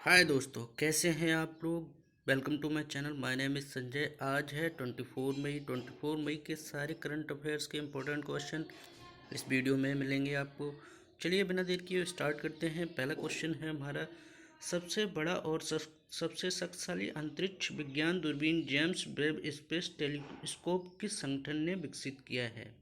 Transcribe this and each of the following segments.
हाय दोस्तों, कैसे हैं आप लोग। Welcome to my channel. My name is Sanjay. आज है 24 मई के सारे करंट अफेयर्स के इम्पोर्टेंट क्वेश्चन इस वीडियो में मिलेंगे आपको। चलिए बिना देर किए स्टार्ट करते हैं। पहला क्वेश्चन है हमारा, सबसे बड़ा और सबसे शक्तिशाली अंतरिक्ष विज्ञान दूरबीन जेम्स वेब स्पेस टेलीस्कोप किस संगठन ने विकसित किया है।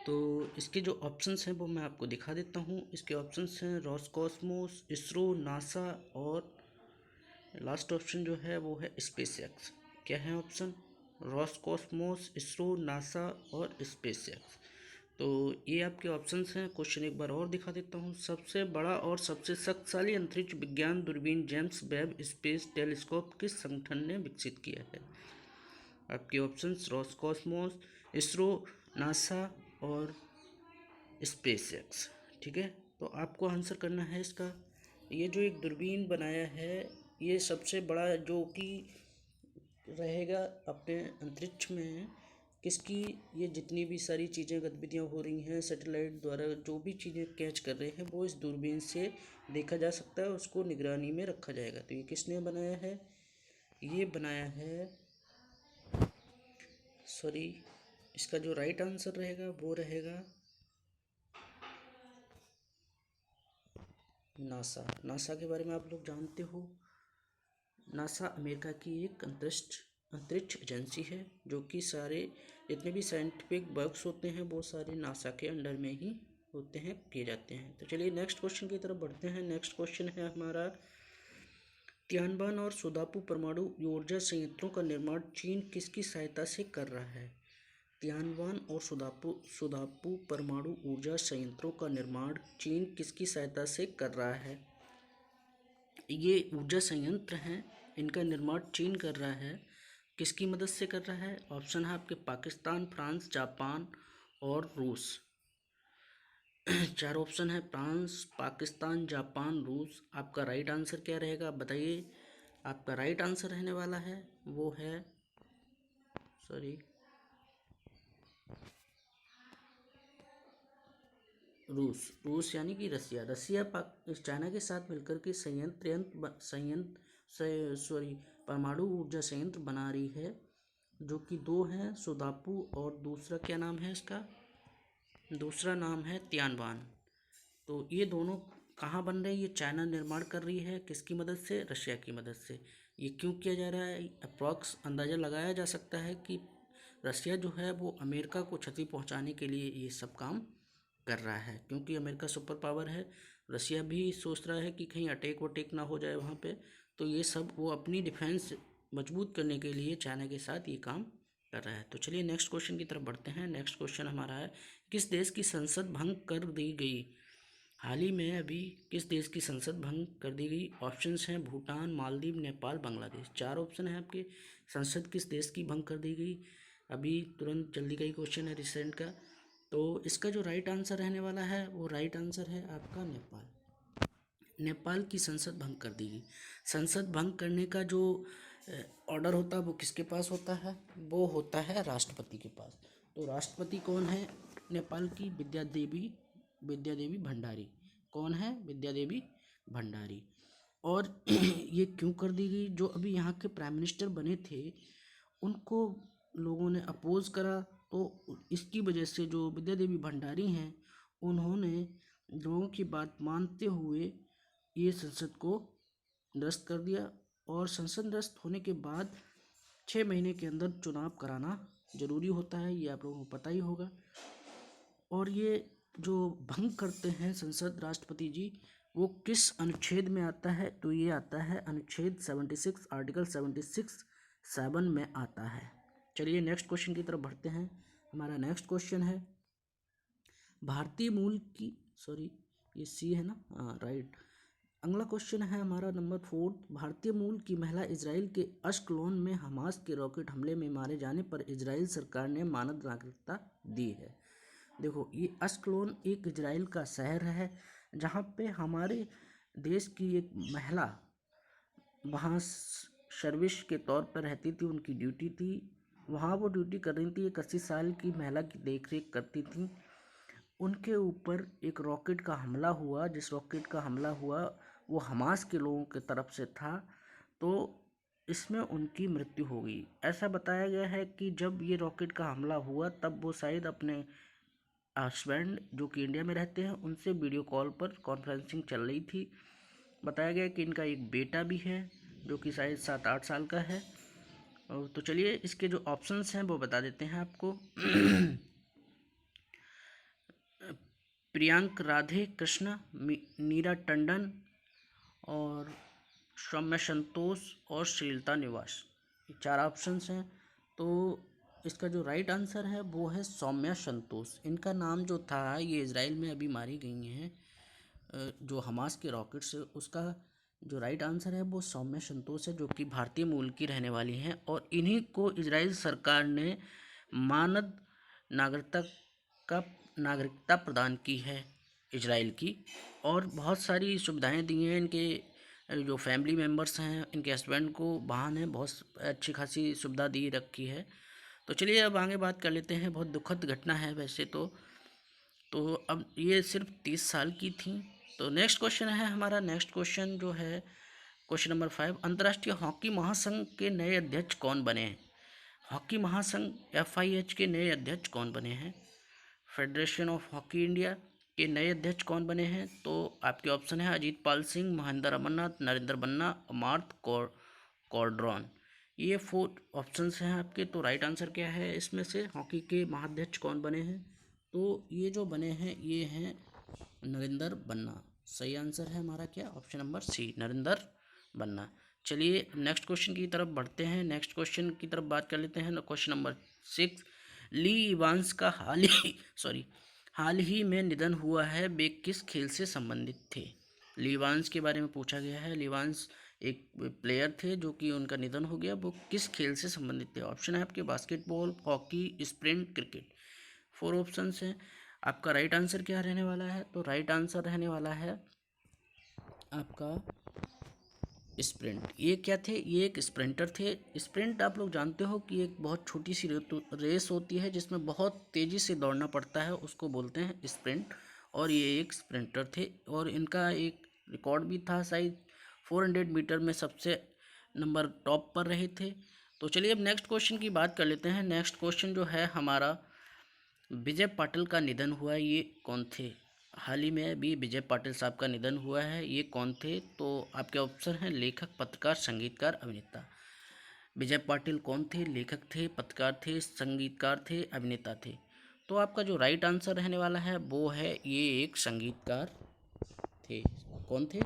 तो इसके जो ऑप्शंस हैं वो मैं आपको दिखा देता हूँ। इसके ऑप्शंस हैं रॉसकॉस्मोस, इसरो, नासा और लास्ट ऑप्शन जो है वो है स्पेस एक्स। क्या है ऑप्शन? रॉसकॉस्मोस, इसरो, नासा और स्पेस एक्स। तो ये आपके ऑप्शंस हैं। क्वेश्चन एक बार और दिखा देता हूँ। सबसे बड़ा और सबसे शक्तिशाली अंतरिक्ष विज्ञान दूरबीन जेम्स वेब स्पेस टेलीस्कोप किस संगठन ने विकसित किया है। आपके ऑप्शंस रॉसकॉस्मोस, इसरो, नासा और स्पेस एक्स। ठीक है, तो आपको आंसर करना है इसका। ये जो एक दूरबीन बनाया है, ये सबसे बड़ा जो कि रहेगा अपने अंतरिक्ष में, किसकी, ये जितनी भी सारी चीज़ें गतिविधियाँ हो रही हैं सैटेलाइट द्वारा, जो भी चीज़ें कैच कर रहे हैं वो इस दूरबीन से देखा जा सकता है, उसको निगरानी में रखा जाएगा। तो ये किसने बनाया है? ये बनाया है, सॉरी, इसका जो राइट आंसर रहेगा वो रहेगा नासा। नासा के बारे में आप लोग जानते हो। नासा अमेरिका की एक अंतरिक्ष एजेंसी है, जो कि सारे जितने भी साइंटिफिक वर्क्स होते हैं वो सारे नासा के अंडर में ही होते हैं, किए जाते हैं। तो चलिए नेक्स्ट क्वेश्चन की तरफ बढ़ते हैं। नेक्स्ट क्वेश्चन है हमारा, तियानवान और सुदापू परमाणु ऊर्जा संयंत्रों का निर्माण चीन किसकी सहायता से कर रहा है। तियानवान और सुदापू परमाणु ऊर्जा संयंत्रों का निर्माण चीन किसकी सहायता से कर रहा है। ये ऊर्जा संयंत्र हैं, इनका निर्माण चीन कर रहा है। किसकी मदद से कर रहा है? ऑप्शन है आपके पाकिस्तान, फ्रांस, जापान और रूस। चार ऑप्शन है, फ्रांस, पाकिस्तान, जापान, रूस। आपका राइट आंसर क्या रहेगा आप बताइए। आपका राइट आंसर रहने वाला है वो है, सॉरी, रूस यानी कि रसिया। रसिया चाइना के साथ मिलकर के सॉरी, परमाणु ऊर्जा संयंत्र बना रही है, जो कि दो हैं, सुदापू और दूसरा क्या नाम है इसका, दूसरा नाम है तियानवान। तो ये दोनों कहाँ बन रहे हैं? ये चाइना निर्माण कर रही है, किसकी मदद से? रशिया की मदद से। ये क्यों किया जा रहा है? अप्रॉक्स अंदाज़ा लगाया जा सकता है कि रशिया जो है वो अमेरिका को क्षति पहुंचाने के लिए ये सब काम कर रहा है, क्योंकि अमेरिका सुपर पावर है। रशिया भी सोच रहा है कि कहीं अटैक वटैक ना हो जाए वहाँ पे। तो ये सब वो अपनी डिफेंस मजबूत करने के लिए चाइना के साथ ये काम कर रहा है। तो चलिए नेक्स्ट क्वेश्चन की तरफ बढ़ते हैं। नेक्स्ट क्वेश्चन हमारा है, किस देश की संसद भंग कर दी गई। हाल ही में अभी किस देश की संसद भंग कर दी गई? ऑप्शंस हैं भूटान, मालदीव, नेपाल, बांग्लादेश। चार ऑप्शन है आपके। संसद किस देश की भंग कर दी गई? अभी तुरंत जल्दी का ही क्वेश्चन है, रिसेंट का। तो इसका जो राइट आंसर रहने वाला है वो राइट आंसर है आपका नेपाल। नेपाल की संसद भंग कर दी गई। संसद भंग करने का जो ऑर्डर होता है वो किसके पास होता है? वो होता है राष्ट्रपति के पास। तो राष्ट्रपति कौन है नेपाल की? विद्या देवी भंडारी। कौन है? विद्या देवी भंडारी। और ये क्यों कर दी गई? जो अभी यहाँ के प्राइम मिनिस्टर बने थे उनको लोगों ने अपोज करा, तो इसकी वजह से जो विद्या देवी भंडारी हैं उन्होंने लोगों की बात मानते हुए ये संसद को निरस्त कर दिया। और संसद निरस्त होने के बाद 6 महीने के अंदर चुनाव कराना जरूरी होता है, ये आप लोगों को पता ही होगा। और ये जो भंग करते हैं संसद राष्ट्रपति जी, वो किस अनुच्छेद में आता है? तो ये आता है अनुच्छेद 76, आर्टिकल 76(7) में आता है। चलिए नेक्स्ट क्वेश्चन की तरफ बढ़ते हैं। हमारा नेक्स्ट क्वेश्चन है, भारतीय मूल की, सॉरी ये सी है ना, हाँ राइट। अगला क्वेश्चन है हमारा नंबर 4, भारतीय मूल की महिला इजराइल के अश्कलोन में हमास के रॉकेट हमले में मारे जाने पर इजराइल सरकार ने मानव नागरिकता दी है। देखो, ये अश्कलोन एक इजराइल का शहर है जहाँ पे हमारे देश की एक महिला वहाँ सर्विस के तौर पर रहती थी, उनकी ड्यूटी थी वहाँ, वो ड्यूटी कर रही थी। एक 80 साल की महिला की देख रेख करती थी। उनके ऊपर एक रॉकेट का हमला हुआ, जिस रॉकेट का हमला हुआ वो हमास के लोगों की तरफ से था, तो इसमें उनकी मृत्यु हो गई। ऐसा बताया गया है कि जब ये रॉकेट का हमला हुआ तब वो शायद अपने हस्बैंड जो कि इंडिया में रहते हैं उनसे वीडियो कॉल पर कॉन्फ्रेंसिंग चल रही थी। बताया गया कि इनका एक बेटा भी है जो कि शायद 7-8 साल का है। और तो चलिए इसके जो ऑप्शंस हैं वो बता देते हैं आपको। प्रियांक राधे कृष्ण, नीरा टंडन और सौम्या संतोष और श्रीलता निवास, ये 4 ऑप्शंस हैं। तो इसका जो राइट आंसर है वो है सौम्या संतोष। इनका नाम जो था, ये इजराइल में अभी मारी गई हैं जो हमास के रॉकेट से, उसका जो राइट आंसर है वो सौम्या संतोष है, जो कि भारतीय मूल की रहने वाली हैं। और इन्हीं को इजराइल सरकार ने मानद नागरिकता प्रदान की है इजराइल की, और बहुत सारी सुविधाएं दी हैं। इनके जो फैमिली मेम्बर्स हैं, इनके हस्बैंड को वाहन है, बहुत अच्छी खासी सुविधा दी रखी है। तो चलिए अब आगे बात कर लेते हैं। बहुत दुखद घटना है वैसे तो अब ये सिर्फ 30 साल की थी। तो नेक्स्ट क्वेश्चन है हमारा। नेक्स्ट क्वेश्चन जो है क्वेश्चन नंबर 5, अंतर्राष्ट्रीय हॉकी महासंघ के नए अध्यक्ष कौन बने हैं? हॉकी महासंघ FIH के नए अध्यक्ष कौन बने हैं? फेडरेशन ऑफ हॉकी इंडिया के नए अध्यक्ष कौन बने हैं? तो आपके ऑप्शन है अजीत पाल सिंह, महेंद्र अमरनाथ, नरेंद्र बन्ना, अमार्थ कॉर्ड्रॉन। ये 4 ऑप्शंस हैं आपके। तो राइट आंसर क्या है इसमें से? हॉकी के महाध्यक्ष कौन बने हैं? तो ये जो बने हैं ये हैं नरेंद्र बन्ना। सही आंसर है हमारा क्या? ऑप्शन नंबर सी, नरेंद्र बन्ना। चलिए नेक्स्ट क्वेश्चन की तरफ बढ़ते हैं। नेक्स्ट क्वेश्चन की तरफ बात कर लेते हैं। क्वेश्चन नंबर 6, ली इवांस का हाल ही में निधन हुआ है, वे किस खेल से संबंधित थे? ली इवांस के बारे में पूछा गया है। ली इवांस एक प्लेयर थे जो कि उनका निधन हो गया, वो किस खेल से संबंधित थे? ऑप्शन है आपके basketball, hockey, sprint, cricket. 4 options हैं। आपका राइट आंसर क्या रहने वाला है? तो राइट आंसर रहने वाला है आपका स्प्रिंट। ये क्या थे? ये एक स्प्रिंटर थे। स्प्रिंट आप लोग जानते हो कि एक बहुत छोटी सी रेस होती है जिसमें बहुत तेज़ी से दौड़ना पड़ता है, उसको बोलते हैं स्प्रिंट। और ये एक स्प्रिंटर थे और इनका एक रिकॉर्ड भी था, शायद 400 मीटर में सबसे नंबर टॉप पर रहे थे। तो चलिए अब नेक्स्ट क्वेश्चन की बात कर लेते हैं। नेक्स्ट क्वेश्चन जो है हमारा, विजय पाटिल का निधन हुआ, ये कौन थे? हाल ही में अभी विजय पाटिल साहब का निधन हुआ है, ये कौन थे? तो आपके ऑप्शन हैं लेखक, पत्रकार, संगीतकार, अभिनेता। विजय पाटिल कौन थे? लेखक थे, पत्रकार थे, संगीतकार थे, अभिनेता थे। तो आपका जो राइट आंसर रहने वाला है वो है ये एक संगीतकार थे। कौन थे?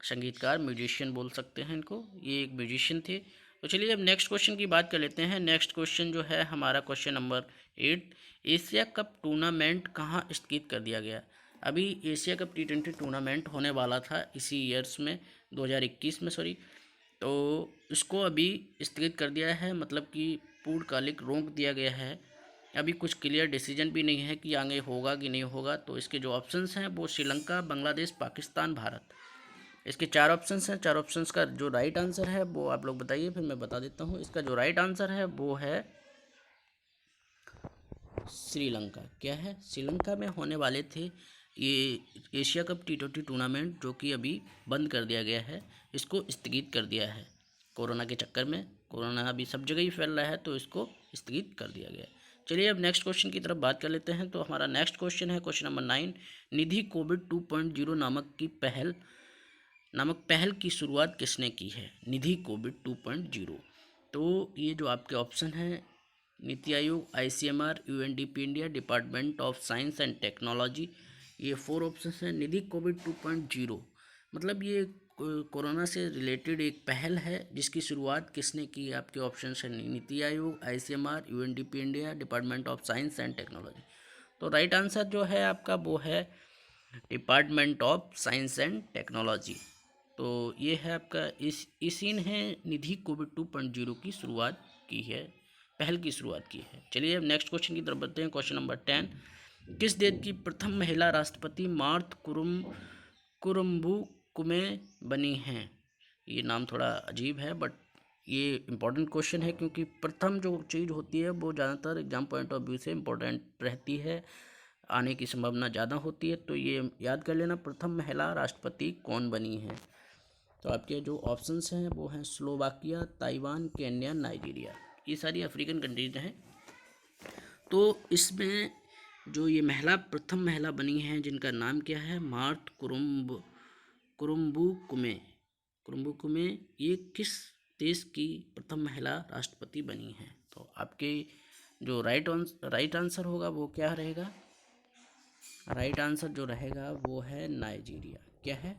संगीतकार, म्यूजिशियन बोल सकते हैं इनको। ये एक म्यूजिशियन थे। तो चलिए अब नेक्स्ट क्वेश्चन की बात कर लेते हैं। नेक्स्ट क्वेश्चन जो है हमारा question number 8, Asia cup tournament कहाँ स्थगित कर दिया गया? अभी एशिया कप T20 टूर्नामेंट होने वाला था इसी ईयर्स में, 2021 में सॉरी। तो इसको अभी स्थगित कर दिया है, मतलब कि पूर्णकालिक रोक दिया गया है। अभी कुछ क्लियर डिसीजन भी नहीं है कि आगे होगा कि नहीं होगा। तो इसके जो ऑप्शंस हैं वो श्रीलंका, बांग्लादेश, पाकिस्तान, भारत। इसके 4 ऑप्शंस हैं। 4 ऑप्शंस का जो राइट आंसर है वो आप लोग बताइए, फिर मैं बता देता हूँ। इसका जो राइट आंसर है वो है श्रीलंका। क्या है? श्रीलंका में होने वाले थे ये एशिया कप T20 टूर्नामेंट, जो कि अभी बंद कर दिया गया है, इसको स्थगित कर दिया है कोरोना के चक्कर में। कोरोना अभी सब जगह ही फैल रहा है तो इसको स्थगित कर दिया गया है। चलिए अब नेक्स्ट क्वेश्चन की तरफ बात कर लेते हैं। तो हमारा नेक्स्ट क्वेश्चन है क्वेश्चन नंबर 9, निधि कोविड 2.0 नामक पहल की शुरुआत किसने की है? निधि कोविड 2.0। तो ये जो आपके ऑप्शन हैं, NITI Aayog, ICMR, UNDP India, department of science and technology, ये 4 ऑप्शन हैं। निधि कोविड 2.0 मतलब ये कोरोना से रिलेटेड एक पहल है जिसकी शुरुआत किसने की? आपके ऑप्शन हैं NITI Aayog, ICMR, UNDP India, department of science and technology. तो राइट आंसर जो है आपका वो है department of science and technology. तो ये है आपका इसी ने निधि कोविड 2.0 की शुरुआत की है, पहल की शुरुआत की है। चलिए अब नेक्स्ट क्वेश्चन की तरफ बढ़ते हैं। क्वेश्चन नंबर 10, किस देश की प्रथम महिला राष्ट्रपति मार्थ कुरुम्बुकुमे बनी हैं? ये नाम थोड़ा अजीब है बट ये इम्पोर्टेंट क्वेश्चन है, क्योंकि प्रथम जो चीज़ होती है वो ज़्यादातर एग्जाम पॉइंट ऑफ व्यू से इम्पोर्टेंट रहती है। आने की संभावना ज़्यादा होती है। तो ये याद कर लेना, प्रथम महिला राष्ट्रपति कौन बनी है। तो आपके जो ऑप्शंस हैं वो हैं स्लोवाकिया, ताइवान, केन्या, नाइजीरिया। ये सारी अफ्रीकन कंट्रीज हैं। तो इसमें जो ये प्रथम महिला बनी है जिनका नाम क्या है, मार्थ कुरुम्बुकुमे, ये किस देश की प्रथम महिला राष्ट्रपति बनी है। तो आपके जो राइट आंसर होगा वो क्या रहेगा, राइट आंसर जो रहेगा वो है नाइजीरिया। क्या है,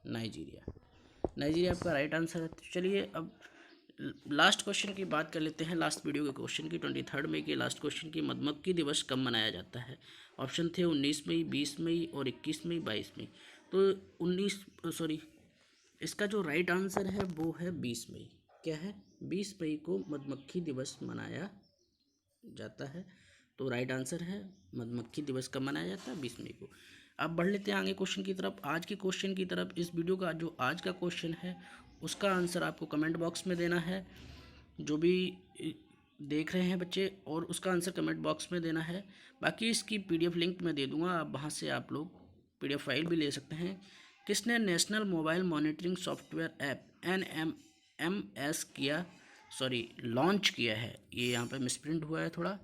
नाइजीरिया आपका राइट आंसर है। तो चलिए अब लास्ट क्वेश्चन की बात कर लेते हैं, लास्ट वीडियो के क्वेश्चन की, 23 मई के लास्ट क्वेश्चन की, मधुमक्खी दिवस कब मनाया जाता है। ऑप्शन थे 19 मई, 20 मई और 21 मई, 22 मई। तो इसका जो राइट आंसर है वो है 20 मई। क्या है, 20 मई को मधुमक्खी दिवस मनाया जाता है। तो राइट आंसर है, मधुमक्खी दिवस कब मनाया जाता है, 20 मई को। अब बढ़ लेते हैं आगे क्वेश्चन की तरफ, आज के क्वेश्चन की तरफ। इस वीडियो का जो आज का क्वेश्चन है उसका आंसर आपको कमेंट बॉक्स में देना है, जो भी देख रहे हैं बच्चे, और उसका आंसर कमेंट बॉक्स में देना है। बाकी इसकी PDF लिंक मैं दे दूंगा, आप वहाँ से आप लोग PDF फाइल भी ले सकते हैं। किसने national mobile monitoring software app NMS launch किया है। ये यहाँ पे मिसप्रिंट हुआ है थोड़ा,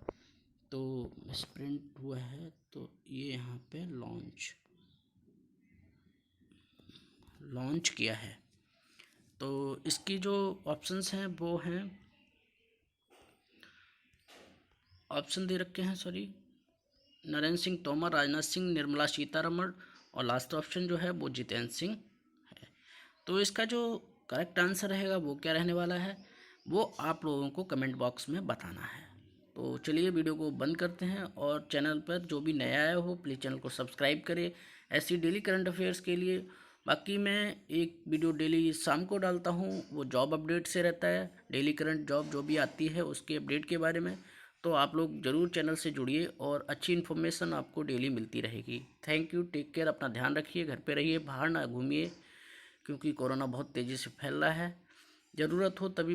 तो मिसप्रिंट हुआ है, तो ये यहाँ पे लॉन्च किया है। तो इसकी जो ऑप्शंस हैं वो हैं, ऑप्शन दे रखे हैं नरेंद्र सिंह तोमर, राजनाथ सिंह, निर्मला सीतारमण, और लास्ट ऑप्शन जो है वो जितेंद्र सिंह है। तो इसका जो करेक्ट आंसर रहेगा वो क्या रहने वाला है, वो आप लोगों को कमेंट बॉक्स में बताना है। तो चलिए वीडियो को बंद करते हैं, और चैनल पर जो भी नया आया हो प्लीज़ चैनल को सब्सक्राइब करें ऐसी डेली करंट अफेयर्स के लिए। बाकी मैं एक वीडियो डेली शाम को डालता हूँ, वो जॉब अपडेट से रहता है, डेली करंट जॉब जो भी आती है उसके अपडेट के बारे में। तो आप लोग ज़रूर चैनल से जुड़िए और अच्छी इन्फॉर्मेशन आपको डेली मिलती रहेगी। थैंक यू, टेक केयर, अपना ध्यान रखिए, घर पे रहिए, बाहर ना घूमिए क्योंकि कोरोना बहुत तेज़ी से फैल रहा है। ज़रूरत हो तभी